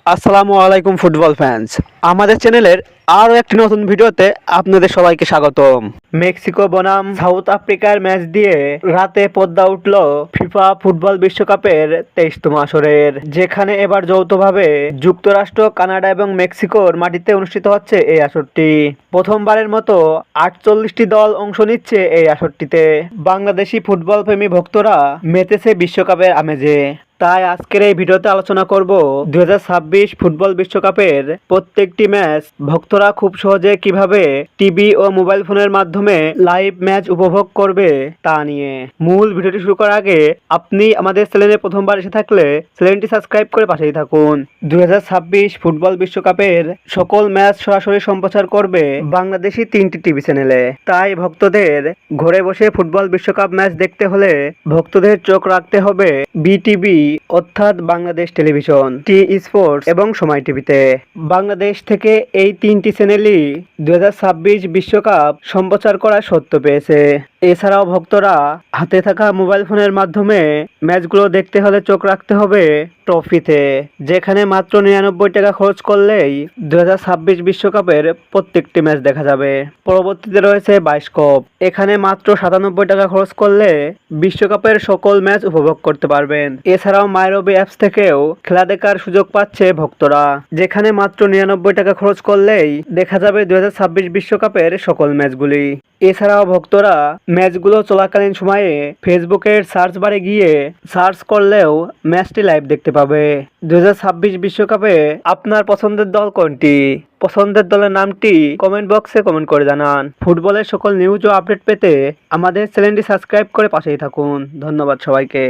আসসালামু আলাইকুম football fans. আমাদের চ্যানেলের আরও একটি নতুন ভিডিওতে আপনাদের সবাইকে স্বাগতম। মেক্সিকো বনাম সাউথ আফ্রিকার ম্যাচ দিয়ে রাতে পর্দা উঠল ফিফা ফুটবল বিশ্বকাপের 23তম আসরের, যেখানে এবার যৌথভাবে যুক্তরাষ্ট্র, কানাডা এবং মেক্সিকোর মাটিতে অনুষ্ঠিত হচ্ছে এই আসরটি। প্রথমবারের মতো 48টি দল অংশ নিচ্ছে এই আসরটিতে। বাংলাদেশি ফুটবল প্রেমী ভক্তরা মেতেছে বিশ্বকাপের আমেজে। তাই আজকের এই ভিডিওতে আলোচনা করব 2026 ফুটবল বিশ্বকাপের প্রত্যেকটি ম্যাচ ভক্তরা খুব সহজে কিভাবে টিভি ও মোবাইল ফোনের মাধ্যমে লাইভ ম্যাচ উপভোগ করবে তা নিয়ে। মূল ভিডিওটি শুরু করার আগে আপনি আমাদের চ্যানেলে প্রথমবার এসে থাকলে চ্যানেলটি সাবস্ক্রাইব করে পাশেই থাকুন। 2026 ফুটবল বিশ্বকাপের সকল ম্যাচ সরাসরি সম্প্রচার করবে বাংলাদেশি 3টি টিভি চ্যানেলে। তাই ভক্তদের ঘরে বসে ফুটবল বিশ্বকাপ ম্যাচ দেখতে হলে ভক্তদের চোখ রাখতে হবে বিটিভি অর্থাৎ বাংলাদেশ টেলিভিশন, টি স্পোর্টস এবং সময় টিভিতে। বাংলাদেশ থেকে এই 3টি চ্যানেলই 2026 বিশ্বকাপ সম্প্রচার করার সত্য পেয়েছে। এছাড়াও ভক্তরা হাতে থাকা মোবাইল ফোনের মাধ্যমে ম্যাচগুলো দেখতে হলে চোখ রাখতে হবে ট্রফিতে, যেখানে মাত্র 99 টাকা খরচ করলেই 2026 বিশ্বকাপের প্রত্যেকটি ম্যাচ দেখা যাবে। পরবর্তীতে রয়েছে বায়োস্কোপ, এখানে মাত্র 97 টাকা খরচ করলে বিশ্বকাপের সকল ম্যাচ উপভোগ করতে পারবেন। এছাড়াও মাইরবি অ্যাপস থেকেও খেলা দেখার সুযোগ পাচ্ছে ভক্তরা, যেখানে মাত্র 99 টাকা খরচ করলেই দেখা যাবে 2026 বিশ্বকাপের সকল ম্যাচগুলি। এছাড়াও ভক্তরা ম্যাচগুলো চলাকালীন সময়ে ফেসবুকের সার্চ বারে গিয়ে সার্চ করলেও ম্যাচটি লাইভ দেখতে পাবে। 2026 বিশ্বকাপে আপনার পছন্দের দল কোনটি? পছন্দের দলের নামটি কমেন্ট বক্সে কমেন্ট করে জানান। ফুটবলের সকল নিউজ ও আপডেট পেতে আমাদের চ্যানেলটি সাবস্ক্রাইব করে পাশেই থাকুন। ধন্যবাদ সবাইকে।